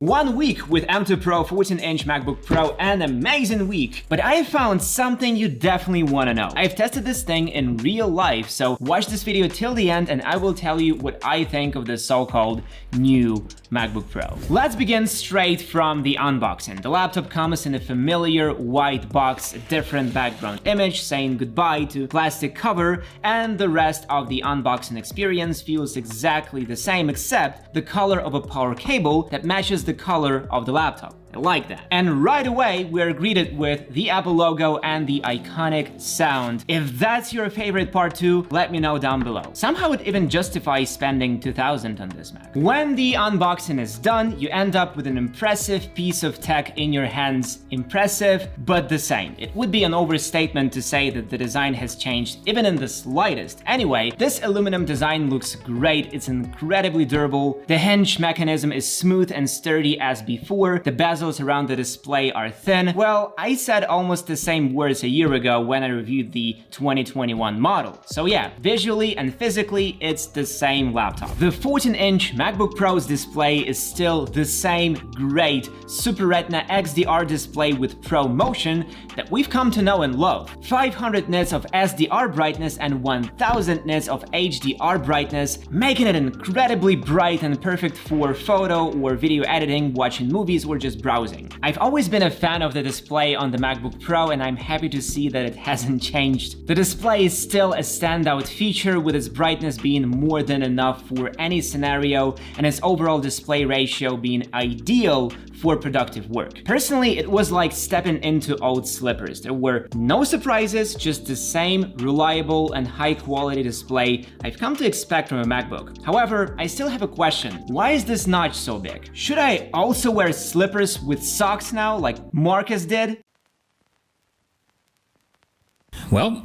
1 week with M2 Pro 14-inch MacBook Pro, an amazing week. But I found something you definitely want to know. I've tested this thing in real life, so watch this video till the end and I will tell you what I think of the so-called new MacBook Pro. Let's begin straight from the unboxing. The laptop comes in a familiar white box, a different background image saying goodbye to plastic cover, and the rest of the unboxing experience feels exactly the same except the color of a power cable that matches the color of the laptop. I like that. And right away, we're greeted with the Apple logo and the iconic sound. If that's your favorite part too, let me know down below. Somehow it even justifies spending $2,000 on this Mac. When the unboxing is done, you end up with an impressive piece of tech in your hands. Impressive, but the same. It would be an overstatement to say that the design has changed even in the slightest. Anyway, this aluminum design looks great. It's incredibly durable. The hinge mechanism is smooth and sturdy as before. The bezels around the display are thin. Well, I said almost the same words a year ago when I reviewed the 2021 model. So yeah, visually and physically, it's the same laptop. The 14-inch MacBook Pro's display is still the same great Super Retina XDR display with Pro Motion that we've come to know and love. 500 nits of SDR brightness and 1000 nits of HDR brightness, making it incredibly bright and perfect for photo or video editing, watching movies, or just browsing. I've always been a fan of the display on the MacBook Pro, and I'm happy to see that it hasn't changed. The display is still a standout feature, with its brightness being more than enough for any scenario and its overall display ratio being ideal for productive work. Personally, it was like stepping into old slippers. There were no surprises, just the same reliable and high quality display I've come to expect from a MacBook. However, I still have a question. Why is this notch so big? Should I also wear slippers with socks now, like Marcus did? Well,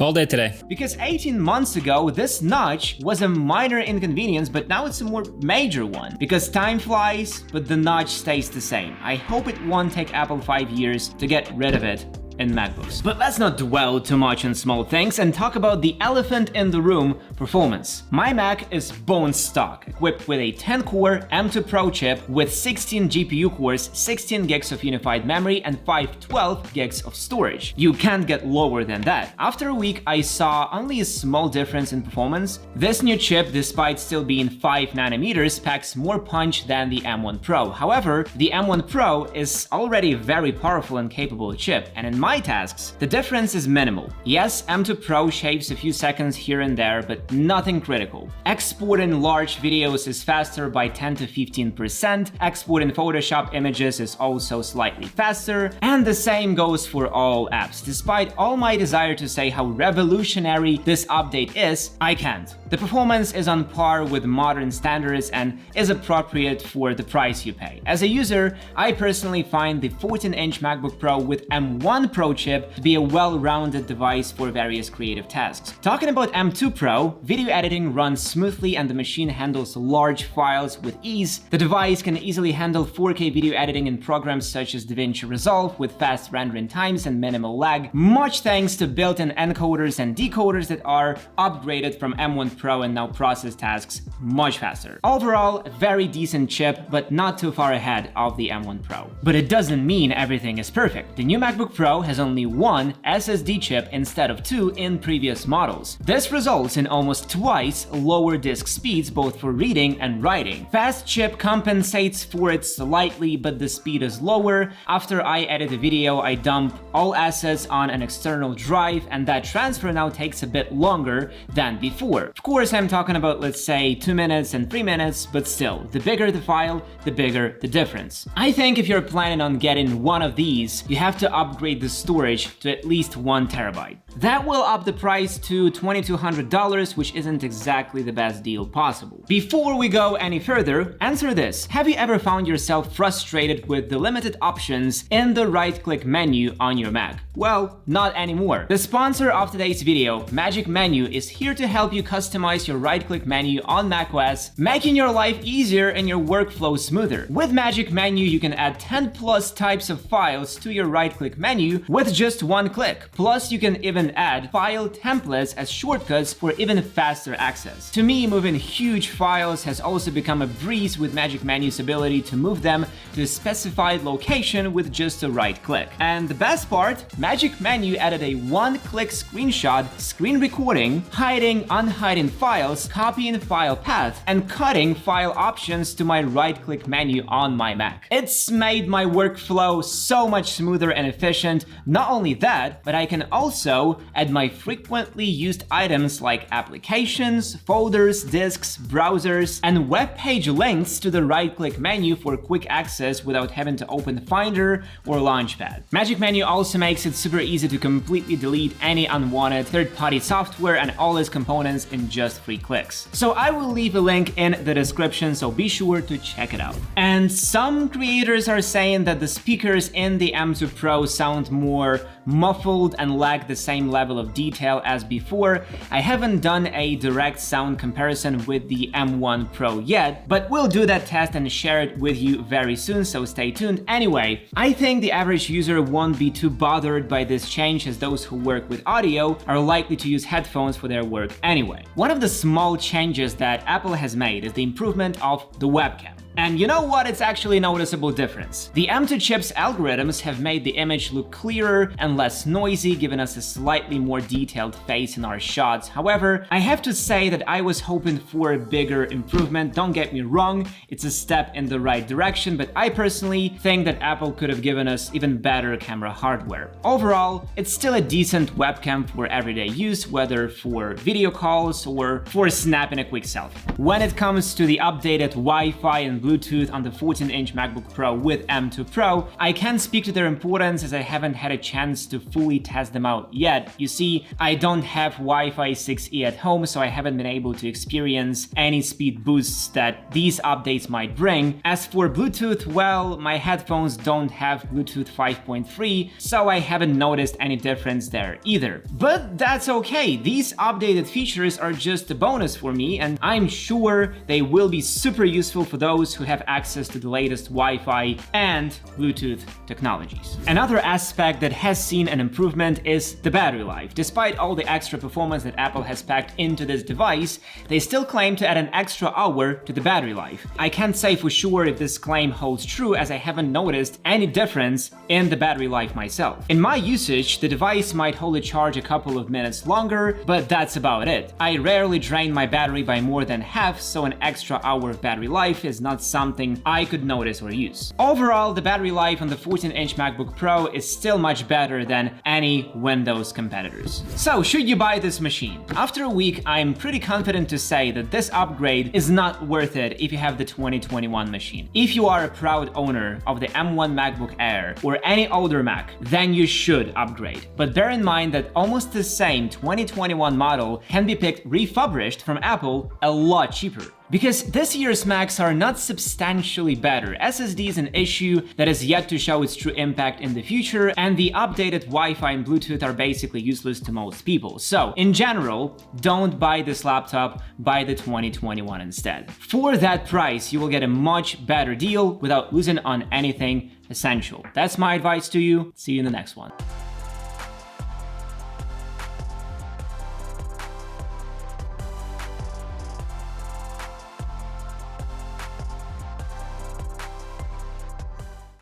all day today. Because 18 months ago, this notch was a minor inconvenience, but now it's a more major one. Because time flies, but the notch stays the same. I hope it won't take Apple 5 years to get rid of it in MacBooks. But let's not dwell too much on small things and talk about the elephant in the room, performance. My Mac is bone stock, equipped with a 10-core M2 Pro chip with 16 GPU cores, 16 gigs of unified memory, and 512 gigs of storage. You can't get lower than that. After a week, I saw only a small difference in performance. This new chip, despite still being 5 nanometers, packs more punch than the M1 Pro. However, the M1 Pro is already a very powerful and capable chip, and in my tasks, the difference is minimal. Yes, M2 Pro shaves a few seconds here and there, but nothing critical. Exporting large videos is faster by 10 to 15%, exporting Photoshop images is also slightly faster, and the same goes for all apps. Despite all my desire to say how revolutionary this update is, I can't. The performance is on par with modern standards and is appropriate for the price you pay. As a user, I personally find the 14-inch MacBook Pro with M1 Pro chip to be a well-rounded device for various creative tasks. Talking about M2 Pro, video editing runs smoothly and the machine handles large files with ease. The device can easily handle 4K video editing in programs such as DaVinci Resolve with fast rendering times and minimal lag, much thanks to built-in encoders and decoders that are upgraded from M1 Pro and now process tasks much faster. Overall, a very decent chip, but not too far ahead of the M1 Pro. But it doesn't mean everything is perfect. The new MacBook Pro has only one SSD chip instead of 2 in previous models. This results in almost twice lower disk speeds both for reading and writing. Fast chip compensates for it slightly, but the speed is lower. After I edit a video, I dump all assets on an external drive, and that transfer now takes a bit longer than before. Of course, I'm talking about, let's say, 2 minutes and 3 minutes, but still, the bigger the file, the bigger the difference. I think if you're planning on getting one of these, you have to upgrade the storage to at least 1 terabyte. That will up the price to $2,200, which isn't exactly the best deal possible. Before we go any further, answer this. Have you ever found yourself frustrated with the limited options in the right-click menu on your Mac? Well, not anymore. The sponsor of today's video, Magic Menu, is here to help you customize your right-click menu on macOS, making your life easier and your workflow smoother. With Magic Menu, you can add 10 plus types of files to your right-click menu with just 1 click. Plus, you can even even add file templates as shortcuts for even faster access. To me, moving huge files has also become a breeze with Magic Menu's ability to move them to a specified location with just a right click. And the best part, Magic Menu added a one-click screenshot, screen recording, hiding, unhiding files, copying file path, and cutting file options to my right-click menu on my Mac. It's made my workflow so much smoother and efficient. Not only that, but I can also add my frequently used items like applications, folders, disks, browsers, and web page links to the right-click menu for quick access without having to open Finder or Launchpad. Magic Menu also makes it super easy to completely delete any unwanted third-party software and all its components in just 3 clicks. So I will leave a link in the description, so be sure to check it out. And some creators are saying that the speakers in the M2 Pro sound more muffled and lack the same level of detail as before. I haven't done a direct sound comparison with the M1 Pro yet, but we'll do that test and share it with you very soon, so stay tuned. Anyway, I think the average user won't be too bothered by this change, as those who work with audio are likely to use headphones for their work anyway. One of the small changes that Apple has made is the improvement of the webcam. And you know what? It's actually a noticeable difference. The M2 chip's algorithms have made the image look clearer and less noisy, giving us a slightly more detailed face in our shots. However, I have to say that I was hoping for a bigger improvement. Don't get me wrong, it's a step in the right direction, but I personally think that Apple could have given us even better camera hardware. Overall, it's still a decent webcam for everyday use, whether for video calls or for snapping a quick selfie. When it comes to the updated Wi-Fi and Bluetooth on the 14-inch MacBook Pro with M2 Pro, I can't speak to their importance as I haven't had a chance to fully test them out yet. You see, I don't have Wi-Fi 6E at home, so I haven't been able to experience any speed boosts that these updates might bring. As for Bluetooth, well, my headphones don't have Bluetooth 5.3, so I haven't noticed any difference there either. But that's okay, these updated features are just a bonus for me, and I'm sure they will be super useful for those who have access to the latest Wi-Fi and Bluetooth technologies. Another aspect that has seen an improvement is the battery life. Despite all the extra performance that Apple has packed into this device, they still claim to add an extra hour to the battery life. I can't say for sure if this claim holds true, as I haven't noticed any difference in the battery life myself. In my usage, the device might hold a charge a couple of minutes longer, but that's about it. I rarely drain my battery by more than half, so an extra hour of battery life is not something I could notice or use. Overall, the battery life on the 14-inch MacBook Pro is still much better than any Windows competitors. So, should you buy this machine? After a week, I'm pretty confident to say that this upgrade is not worth it if you have the 2021 machine. If you are a proud owner of the M1 MacBook Air or any older Mac, then you should upgrade. But bear in mind that almost the same 2021 model can be picked refurbished from Apple a lot cheaper. Because this year's Macs are not substantially better. SSD is an issue that is yet to show its true impact in the future, and the updated Wi-Fi and Bluetooth are basically useless to most people. So, in general, don't buy this laptop, buy the 2021 instead. For that price, you will get a much better deal without losing on anything essential. That's my advice to you. See you in the next one.